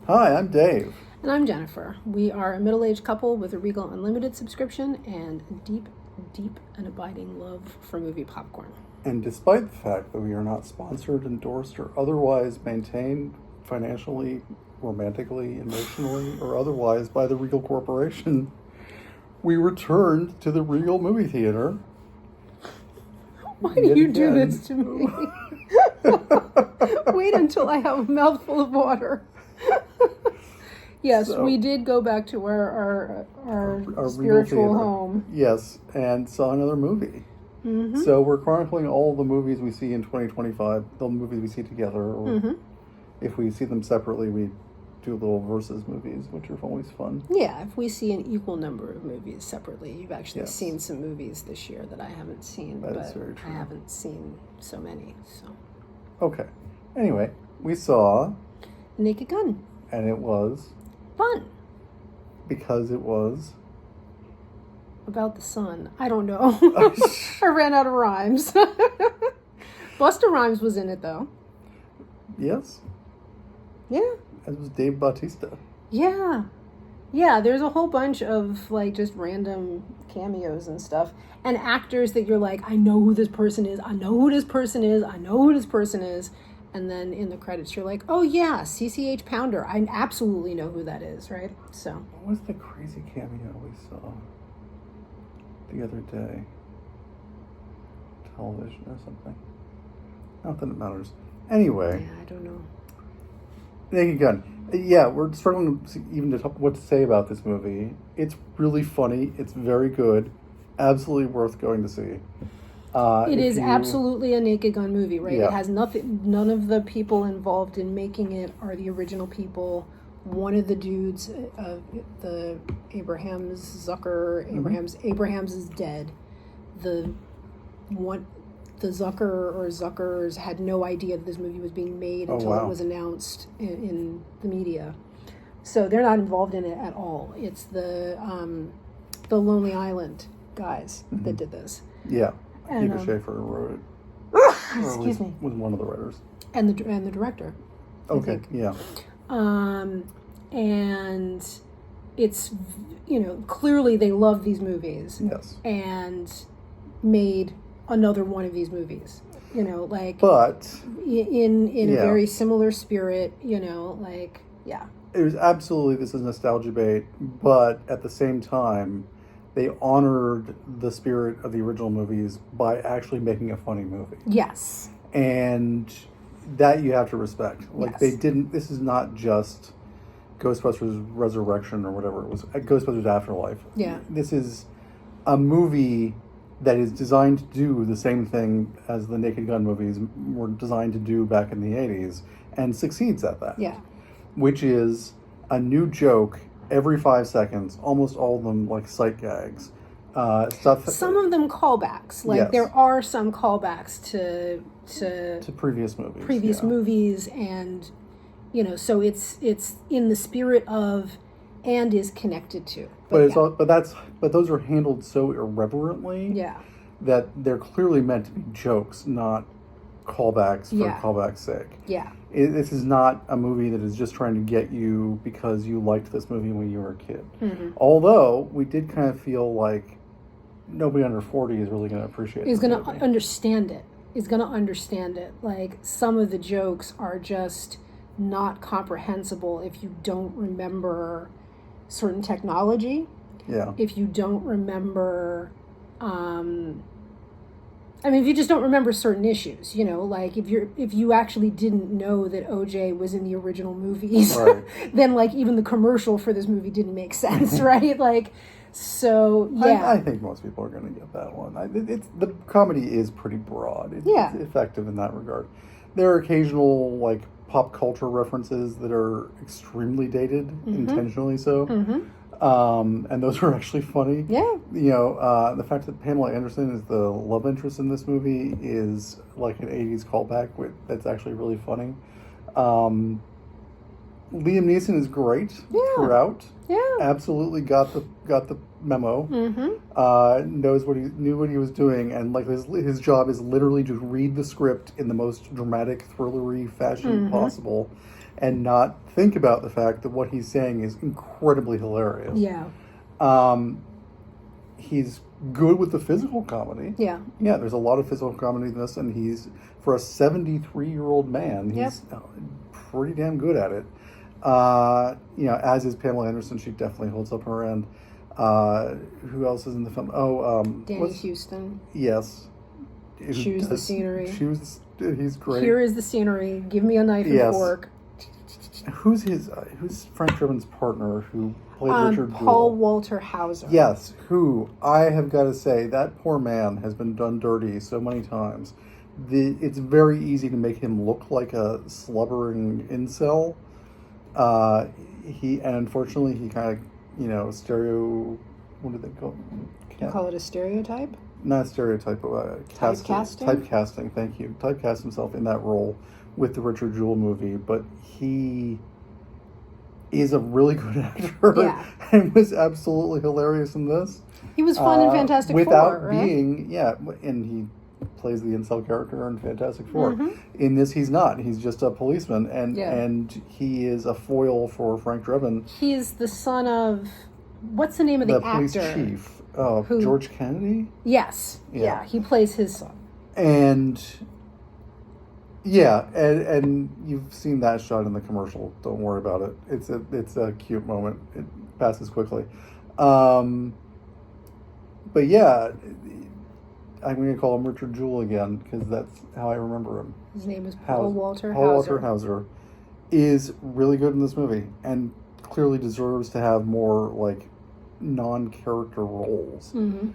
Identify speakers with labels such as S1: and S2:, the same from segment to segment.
S1: Hi, I'm Dave.
S2: And I'm Jennifer. We are a middle-aged couple with a Regal Unlimited subscription and deep and abiding love for movie popcorn.
S1: And despite the fact that we are not sponsored, endorsed, or otherwise maintained financially, romantically, emotionally, or otherwise by the Regal Corporation, we returned to the Regal movie theater.
S2: Why do you do this to me? Wait until I have a mouthful of water. Yes, we did go back to our spiritual home.
S1: Yes, and saw another movie.
S2: Mm-hmm.
S1: So we're chronicling all the movies we see in 2025, the movies we see together, or if we see them separately, we do little versus movies, which are always fun.
S2: Yeah, if we see an equal number of movies separately. You've actually seen some movies this year that I haven't seen,
S1: that
S2: but
S1: is very true.
S2: I haven't seen so many. So
S1: okay. Anyway, we saw
S2: Naked Gun.
S1: And it was
S2: Fun.
S1: Because it was
S2: about the sun. I don't know. I ran out of rhymes. Busta Rhymes was in it, though.
S1: Yes.
S2: Yeah.
S1: As was Dave Bautista.
S2: Yeah. Yeah, there's a whole bunch of, like, just random cameos and stuff. And actors that you're like, I know who this person is. I know who this person is. I know who this person is. And then in the credits, you're like, oh, yeah, CCH Pounder. I absolutely know who that is, right? So.
S1: What was the crazy cameo we saw the other day? Television or something. Not that it matters. Anyway.
S2: Yeah, I don't know.
S1: Naked Gun. Yeah, we're struggling even to talk what to say about this movie. It's really funny. It's very good. Absolutely worth going to see.
S2: It is absolutely a Naked Gun movie, right?
S1: Yeah.
S2: It has nothing. None of the people involved in making it are the original people. One of the dudes, the Abrahams is dead. The Zuckers had no idea that this movie was being made until it was announced in the media. So they're not involved in it at all. It's the Lonely Island guys that did this.
S1: Yeah.
S2: And,
S1: Eva Schaefer wrote it.
S2: Excuse me.
S1: Was one of the writers.
S2: And the director.
S1: Okay, yeah.
S2: And it's, clearly they love these movies.
S1: Yes.
S2: And made another one of these movies.
S1: But
S2: in a very similar spirit, yeah.
S1: It was absolutely, this is nostalgia bait, but at the same time, they honored the spirit of the original movies by actually making a funny movie.
S2: Yes.
S1: And that you have to respect. They didn't, this is not just Ghostbusters Resurrection or whatever it was, Ghostbusters Afterlife.
S2: Yeah.
S1: This is a movie that is designed to do the same thing as the Naked Gun movies were designed to do back in the 80s and succeeds at that.
S2: Yeah.
S1: Which is a new joke every 5 seconds, almost all of them like sight gags. Some
S2: of them callbacks. There are some callbacks to
S1: previous movies.
S2: Movies, and so it's in the spirit of and is connected to.
S1: But those are handled so irreverently that they're clearly meant to be jokes, not callbacks for callback's sake.
S2: Yeah.
S1: This is not a movie that is just trying to get you because you liked this movie when you were a kid. Mm-hmm. Although we did kind of feel like nobody under 40 is really going to appreciate it.
S2: Is going to understand it. Is going to understand it. Like, some of the jokes are just not comprehensible if you don't remember certain technology.
S1: Yeah.
S2: If you don't remember if you just don't remember certain issues, if you actually didn't know that OJ was in the original movies,
S1: right.
S2: then even the commercial for this movie didn't make sense, right? So yeah.
S1: I think most people are going to get that one. The comedy is pretty broad. It's effective in that regard. There are occasional pop culture references that are extremely dated, intentionally so. Mm-hmm. And those are actually funny.
S2: Yeah.
S1: The fact that Pamela Anderson is the love interest in this movie is like an 80s callback that's actually really funny. Liam Neeson is great throughout. Yeah. Absolutely got the memo. Mm-hmm. Knew what he was doing, and his job is literally to read the script in the most dramatic, thrillery fashion possible, and not think about the fact that what he's saying is incredibly hilarious.
S2: Yeah.
S1: He's good with the physical comedy.
S2: Yeah.
S1: Yeah, there's a lot of physical comedy in this, and he's, for a 73-year-old man, he's pretty damn good at it. As is Pamela Anderson, she definitely holds up her end. Who else is in the film?
S2: Danny Houston.
S1: Yes.
S2: Choose the scenery.
S1: He's great.
S2: Here is the scenery. Give me a knife and fork.
S1: Who's Frank Drebin's partner who played Richard Jewell?
S2: Paul Walter Hauser.
S1: Yes, who I have got to say, that poor man has been done dirty so many times. It's very easy to make him look like a slubbering incel. Unfortunately he kind of, what do they call it?
S2: You call it a stereotype?
S1: Not stereotype, but
S2: typecasting?
S1: Typecasting, thank you. Typecast himself in that role with the Richard Jewell movie, but he is a really good actor and was absolutely hilarious in this.
S2: He was fun in Fantastic
S1: without
S2: Four, right?
S1: being, and he plays the incel character in Fantastic Four.
S2: Mm-hmm.
S1: In this, he's not. He's just a policeman, and he is a foil for Frank Drebin.
S2: He is the son of, what's the name of the actor?
S1: Police chief, George Kennedy?
S2: Yes. Yeah, he plays his son.
S1: And... Yeah, and you've seen that shot in the commercial. Don't worry about it. It's a cute moment. It passes quickly. But yeah, I'm going to call him Richard Jewell again because that's how I remember him.
S2: His name is Paul Walter Hauser.
S1: Paul Walter Hauser is really good in this movie and clearly deserves to have more like non-character roles.
S2: Mm-hmm.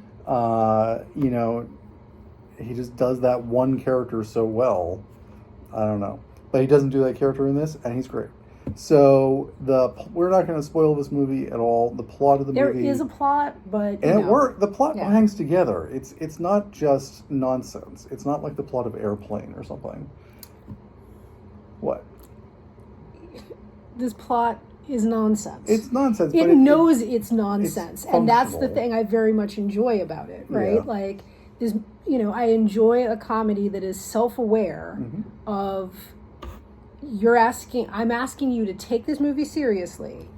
S1: He just does that one character so well. I don't know. But he doesn't do that character in this, and he's great. So we're not going to spoil this movie at all. The plot of the movie...
S2: There is a plot, but...
S1: And it works. The plot hangs together. It's not just nonsense. It's not like the plot of Airplane or something. What?
S2: This plot is nonsense.
S1: It's nonsense.
S2: It knows it's nonsense.
S1: It's
S2: and that's the thing I very much enjoy about it, right?
S1: Yeah.
S2: Like, there's... I enjoy a comedy that is self-aware of I'm asking you to take this movie seriously,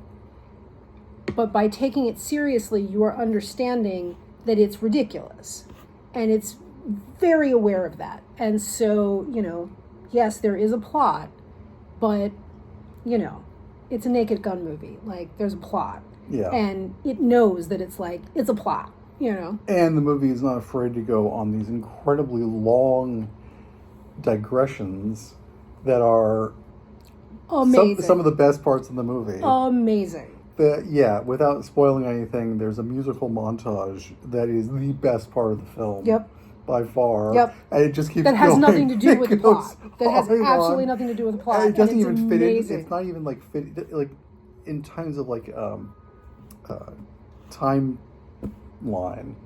S2: but by taking it seriously, you are understanding that it's ridiculous. And it's very aware of that. And so, yes, there is a plot, but, it's a Naked Gun movie. Like, there's a plot.
S1: Yeah.
S2: And it knows that it's a plot.
S1: And the movie is not afraid to go on these incredibly long digressions that are
S2: amazing.
S1: Some of the best parts of the movie.
S2: Amazing.
S1: Without spoiling anything, there's a musical montage that is the best part of the film.
S2: Yep.
S1: By far.
S2: Yep.
S1: And it just keeps
S2: That has
S1: going.
S2: nothing to do with the plot. That has
S1: on.
S2: absolutely nothing to do with the plot.
S1: And it doesn't even fit in.
S2: amazing.
S1: It's not even like in times of time line.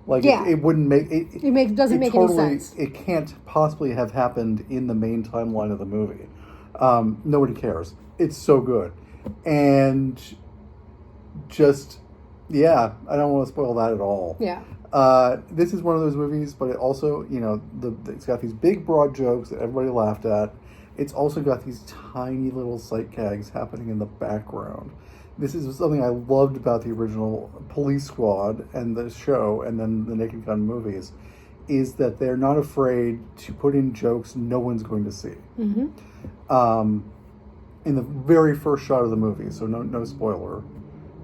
S1: It wouldn't make it.
S2: Doesn't make any sense.
S1: It can't possibly have happened in the main timeline of the movie. Nobody cares. It's so good, and just I don't want to spoil that at all.
S2: Yeah.
S1: This is one of those movies, but it also it's got these big broad jokes that everybody laughed at. It's also got these tiny little sight gags happening in the background. This is something I loved about the original Police Squad and the show and then the Naked Gun movies, is that they're not afraid to put in jokes no one's going to see.
S2: Mm-hmm.
S1: In the very first shot of the movie, so no spoiler,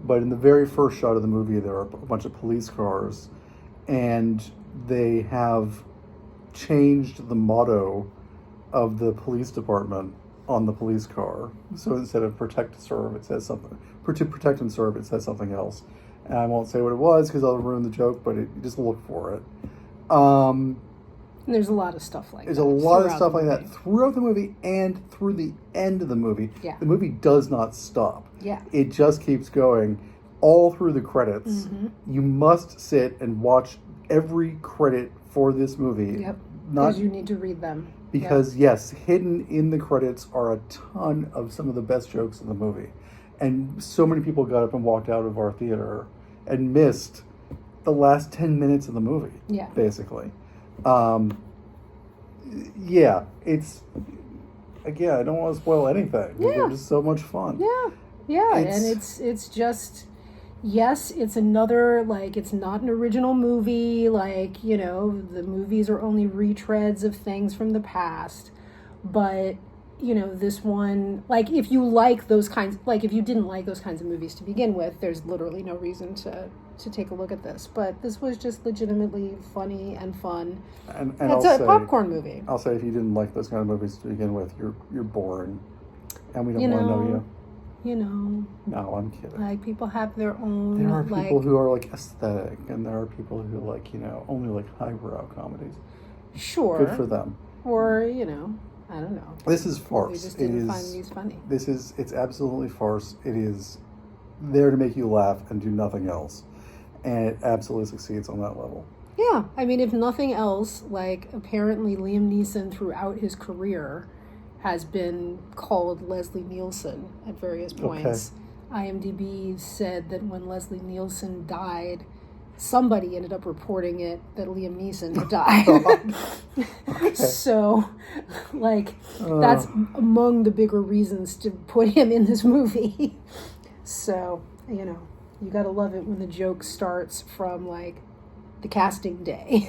S1: but in the very first shot of the movie there are a bunch of police cars, and they have changed the motto of the police department on the police car. So instead of protect and serve, it says something. To protect and serve, it says something else. And I won't say what it was because I'll ruin the joke, but just look for it.
S2: And there's a lot of stuff like that.
S1: There's a lot of stuff like that throughout the movie and through the end of the movie.
S2: Yeah.
S1: The movie does not stop.
S2: Yeah.
S1: It just keeps going all through the credits.
S2: Mm-hmm.
S1: You must sit and watch every credit for this movie.
S2: Yep. Because you need to read them.
S1: Because, yes, hidden in the credits are a ton of some of the best jokes in the movie. And so many people got up and walked out of our theater and missed the last 10 minutes of the movie, basically. It's again, I don't want to spoil anything.
S2: Yeah.
S1: They're just so much fun.
S2: Yeah, and it's just, yes, it's another, like, it's not an original movie, like, you know, the movies are only retreads of things from the past, but, you know, this one, like, if you like those kinds, like, if you didn't like those kinds of movies to begin with, there's literally no reason to take a look at this, but this was just legitimately funny and fun.
S1: And
S2: it's a popcorn movie.
S1: I'll say, if you didn't like those kind of movies to begin with, you're boring, and we don't want to know you.
S2: You know.
S1: No, I'm kidding.
S2: Like, people have their own.
S1: There are people who are like aesthetic, and there are people who like, you know, only like highbrow comedies.
S2: Sure.
S1: Good for them.
S2: Or, you know, I don't know.
S1: This is farce.
S2: We just didn't find these funny.
S1: It's absolutely farce. It is there to make you laugh and do nothing else. And it absolutely succeeds on that level.
S2: Yeah. I mean, if nothing else, like, apparently Liam Neeson throughout his career has been called Leslie Nielsen at various points. Okay. IMDb said that when Leslie Nielsen died, somebody ended up reporting it that Liam Neeson had died. Okay. So, like, that's among the bigger reasons to put him in this movie. So, you know, you gotta love it when the joke starts from, like, the casting day.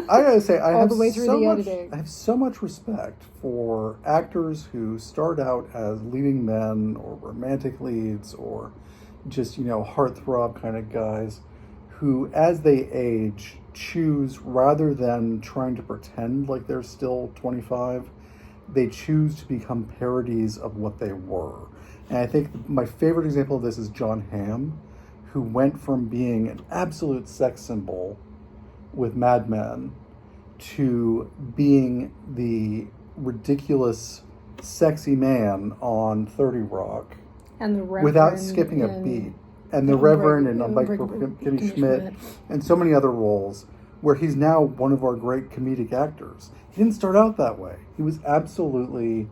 S1: I gotta say, I have so much respect for actors who start out as leading men or romantic leads or just, you know, heartthrob kind of guys who, as they age, choose, rather than trying to pretend like they're still 25, they choose to become parodies of what they were. And I think my favorite example of this is John Hamm, who went from being an absolute sex symbol with Mad Men to being the ridiculous, sexy man on 30 Rock,
S2: and the
S1: without skipping a beat. And the Reverend and Unbreakable Kimmy Schmidt and so many other roles where he's now one of our great comedic actors. He didn't start out that way. He was absolutely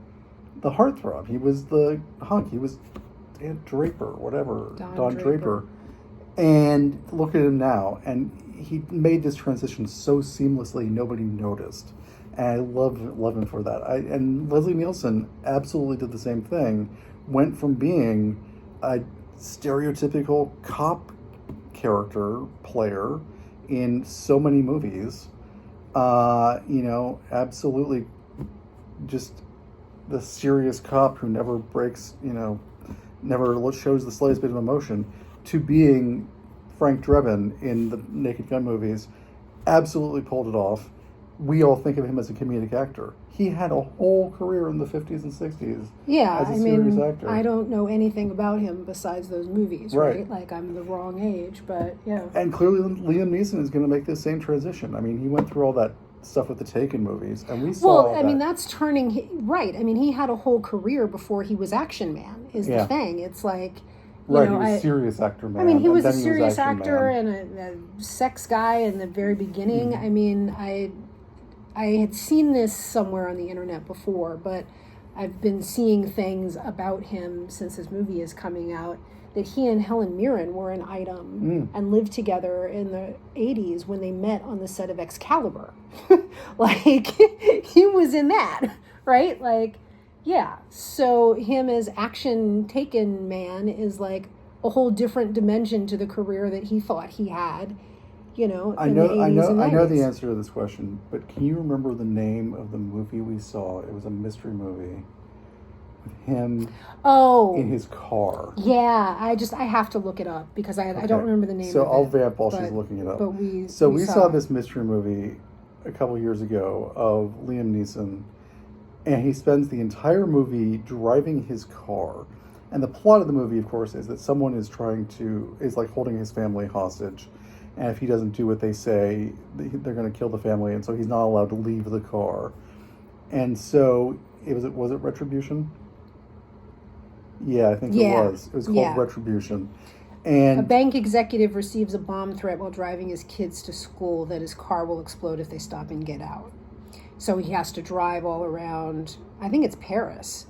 S1: the heartthrob. He was the hunk. He was Dan Draper, whatever, Don Draper. And look at him now. And he made this transition so seamlessly, nobody noticed. And I love him for that. And Leslie Nielsen absolutely did the same thing. Went from being a stereotypical cop character player in so many movies, you know, absolutely just the serious cop who never breaks, you know, never shows the slightest bit of emotion, to being Frank Drebin in the Naked Gun movies. Absolutely pulled it off. We all think of him as a comedic actor. He had a whole career in the 50s and 60s as a serious actor.
S2: I don't know anything about him besides those movies, right? Like, I'm the wrong age, but yeah.
S1: And clearly Liam Neeson is going to make the same transition. I mean, he went through all that stuff with the Taken movies, and we saw
S2: Well, I mean, that's turning... Right. I mean, he had a whole career before he was Action Man, is the thing. It's like...
S1: Right, he was a serious actor, man.
S2: I mean, he was a serious actor and a sex guy in the very beginning. I mean, I had seen this somewhere on the internet before, but I've been seeing things about him since this movie is coming out, that he and Helen Mirren were an item and lived together in the 80s when they met on the set of Excalibur. Like, he was in that, right? Like, yeah. So him as Action Taken Man is like a whole different dimension to the career that he thought he had. You know,
S1: I know the answer to this question, but can you remember the name of the movie we saw? It was a mystery movie with him in his car.
S2: Yeah, I have to look it up because I don't remember the name.
S1: So
S2: of it.
S1: I'll vamp while she's looking it up.
S2: But we
S1: saw this mystery movie a couple years ago of Liam Neeson, and he spends the entire movie driving his car. And the plot of the movie, of course, is that someone is like holding his family hostage. And if he doesn't do what they say, they're going to kill the family. And so he's not allowed to leave the car. And so, was it Retribution? Yeah, I think it was. It was called Retribution. And
S2: a bank executive receives a bomb threat while driving his kids to school that his car will explode if they stop and get out. So he has to drive all around. I think it's Paris.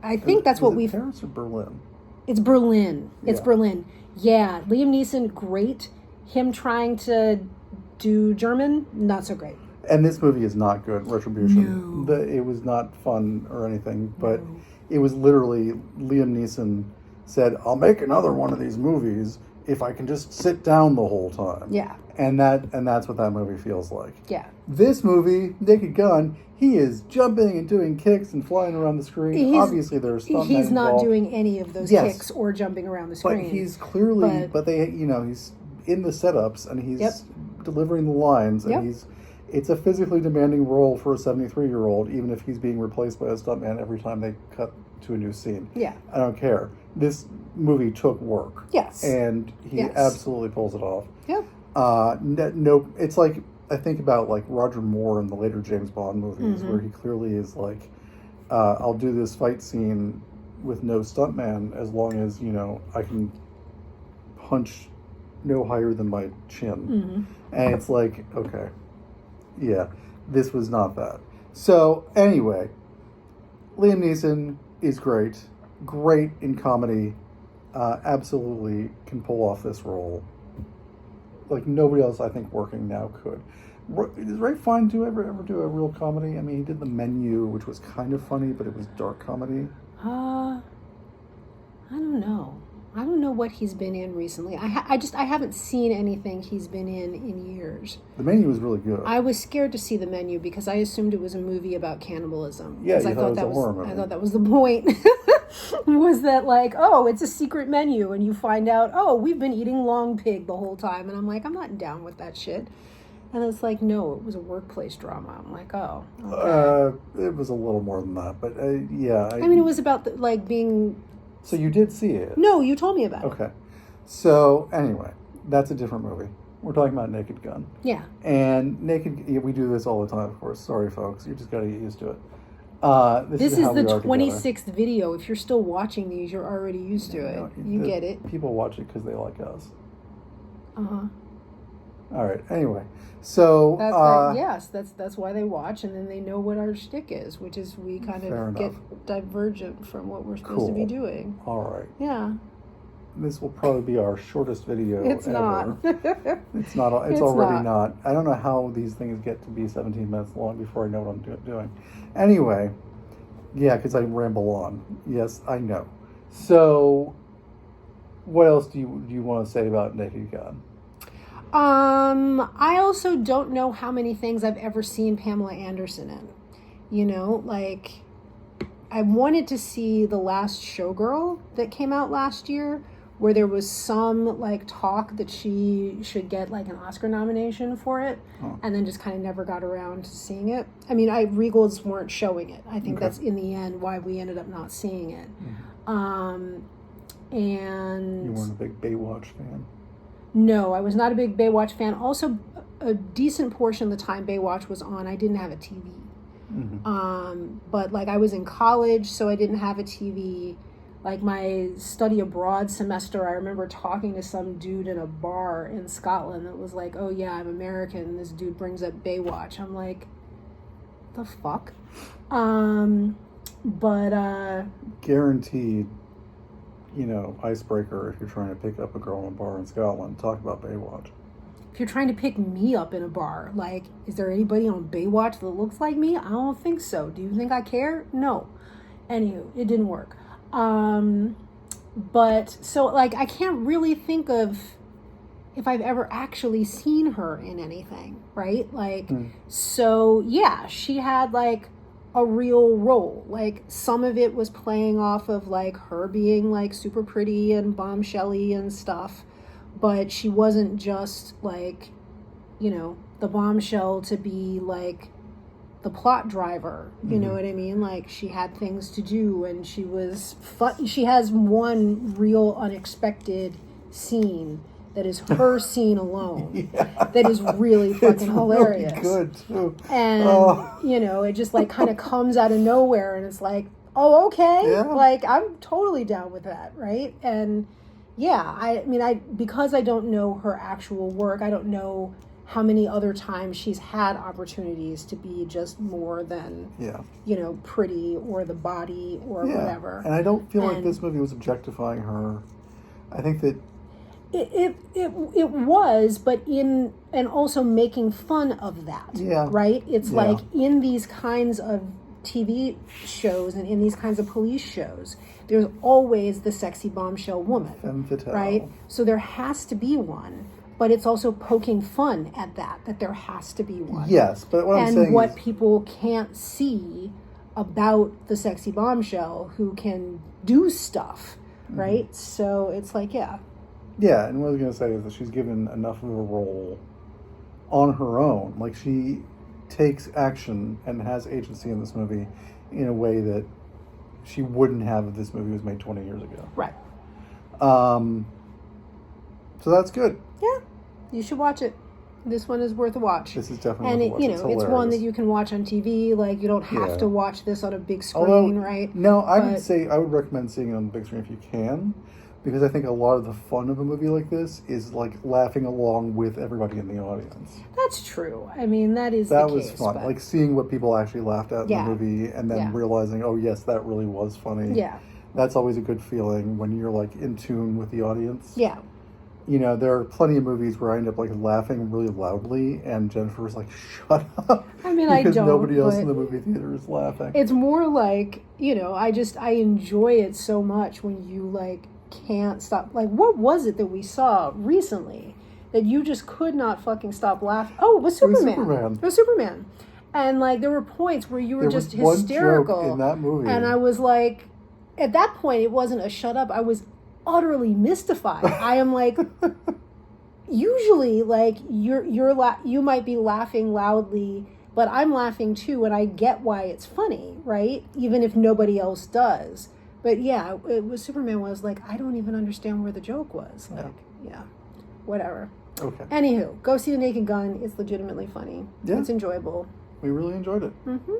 S2: I think that's what we've...
S1: Paris or Berlin?
S2: It's Berlin. It's Berlin. Yeah, Liam Neeson, great. Him trying to do German, not so great.
S1: And this movie is not good, Retribution.
S2: No.
S1: It was not fun or anything, but
S2: No.
S1: it was literally Liam Neeson said, I'll make another one of these movies if I can just sit down the whole time.
S2: Yeah.
S1: And that's what that movie feels like.
S2: Yeah.
S1: This movie, Naked Gun, he is jumping and doing kicks and flying around the screen. Obviously, there's stuntmen
S2: he's not
S1: involved.
S2: doing any of those
S1: Yes.
S2: kicks or jumping around the screen.
S1: But he's clearly, but they, he's in the setups and he's delivering the lines and it's a physically demanding role for a 73-year-old, even if he's being replaced by a stuntman every time they cut to a new scene.
S2: Yeah.
S1: I don't care. This movie took work.
S2: Yes.
S1: And he absolutely pulls it off.
S2: Yep.
S1: No, it's like, I think about like Roger Moore in the later James Bond movies, where he clearly is like, I'll do this fight scene with no stuntman as long as, I can punch no higher than my chin. And it's like, okay, yeah, this was not that. So anyway, Liam Neeson is great in comedy, absolutely can pull off this role like nobody else I think working now could. Does Ralph Fiennes ever do a real comedy? I mean, he did The Menu, which was kind of funny, but it was dark comedy.
S2: I don't know. I don't know what he's been in recently. I haven't seen anything he's been in years.
S1: The Menu was really good.
S2: I was scared to see The Menu because I assumed it was a movie about cannibalism.
S1: Yeah,
S2: I thought
S1: it was a horror movie.
S2: I thought that was the point. Was that like, oh, it's a secret menu, and you find out, oh, we've been eating long pig the whole time, and I'm like, I'm not down with that shit. And it's like, no, it was a workplace drama. I'm like, oh, okay.
S1: It was a little more than that, but yeah.
S2: I mean, it was about being.
S1: So you did see it?
S2: No, you told me about it.
S1: Okay. So anyway, that's a different movie. We're talking about Naked Gun.
S2: Yeah.
S1: And we do this all the time, of course. Sorry, folks. You just got to get used to it.
S2: This is the 26th video. If you're still watching these, you're already used to it. You get it.
S1: People watch it because they like us.
S2: Uh-huh.
S1: All right. Anyway, so
S2: yes, that's why they watch, and then they know what our shtick is, which is we kind of get divergent from what we're supposed to be doing.
S1: All right.
S2: Yeah.
S1: This will probably be our shortest video
S2: it's
S1: ever.
S2: Not.
S1: It's not. It's already not. I don't know how these things get to be 17 minutes long before I know what I'm doing. Anyway, yeah, because I ramble on. Yes, I know. So, what else do you want to say about Naked Gun?
S2: I also don't know how many things I've ever seen Pamela Anderson in. I wanted to see The Last Showgirl that came out last year, where there was some talk that she should get an Oscar nomination for it, and then just kind of never got around to seeing it. I mean, Regals weren't showing it. I think that's in the end why we ended up not seeing it. And
S1: you weren't a big Baywatch fan?
S2: No, I was not a big Baywatch fan. Also, a decent portion of the time Baywatch was on, I didn't have a TV. But I was in college, so I didn't have a TV. My study abroad semester, I remember talking to some dude in a bar in Scotland that was like, oh yeah, I'm American, and this dude brings up Baywatch. I'm like, the fuck?
S1: Guaranteed, icebreaker if you're trying to pick up a girl in a bar in Scotland. Talk about Baywatch.
S2: If you're trying to pick me up in a bar, is there anybody on Baywatch that looks like me? I don't think so. Do you think I care? No. Anywho, it didn't work. But so I can't really think of if I've ever actually seen her in anything, right? So yeah, she had a real role. Some of it was playing off of her being super pretty and bombshelly and stuff, but she wasn't just the bombshell to be the plot driver, you know what I mean? She had things to do, and she was fun. She has one real unexpected scene that is her scene alone that is really fucking hilarious.
S1: Really good too.
S2: And it just kind of comes out of nowhere, and it's oh, okay. Yeah. I'm totally down with that, right? And yeah, I mean, because I don't know her actual work, I don't know how many other times she's had opportunities to be just more than, pretty or the body or whatever.
S1: And I don't feel like this movie was objectifying her. I think that
S2: It was, but and also making fun of that.
S1: Yeah.
S2: Right? It's
S1: Yeah.
S2: like in these kinds of TV shows and in these kinds of police shows, there's always the sexy bombshell woman.
S1: Femme fatale.
S2: Right? So there has to be one, but it's also poking fun at that there has to be one.
S1: Yes, but what I'm saying
S2: and what
S1: is,
S2: people can't see about the sexy bombshell who can do stuff, right? So it's like, yeah.
S1: Yeah, and what I was going to say is that she's given enough of a role on her own. Like, she takes action and has agency in this movie in a way that she wouldn't have if this movie was made 20 years ago.
S2: Right.
S1: So that's good.
S2: Yeah, you should watch it. This one is worth a watch.
S1: This is definitely
S2: and
S1: worth a watch.
S2: you know, it's one that you can watch on TV. Like, you don't have to watch this on a big screen, right?
S1: No, I would recommend seeing it on the big screen if you can, because I think a lot of the fun of a movie like this is like laughing along with everybody in the audience.
S2: That's true. I mean, that was
S1: fun.
S2: But...
S1: like seeing what people actually laughed at in the movie, and then realizing, oh yes, that really was funny.
S2: Yeah,
S1: that's always a good feeling when you're like in tune with the audience.
S2: Yeah.
S1: You know, there are plenty of movies where I end up like laughing really loudly, and Jennifer's like, "Shut up!"
S2: I mean, I don't.
S1: Because nobody else in the movie theater is laughing.
S2: It's more like, you know, I enjoy it so much when you like can't stop. Like, what was it that we saw recently that you just could not fucking stop laughing? Oh, it was Superman. It was Superman. And like, there were points where you were just hysterical
S1: one joke in that movie,
S2: and I was like, at that point, it wasn't a shut up. I was utterly mystified. I am like, usually, like you might be laughing loudly, but I'm laughing too, and I get why it's funny, right? Even if nobody else does. But yeah, it was Superman was like, I don't even understand where the joke was. Like, yeah, whatever.
S1: Okay.
S2: Anywho, go see The Naked Gun. It's legitimately funny. Yeah. It's enjoyable.
S1: We really enjoyed it.
S2: Mm-hmm.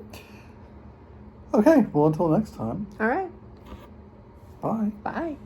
S1: Okay, well, until next time.
S2: All right.
S1: Bye.
S2: Bye.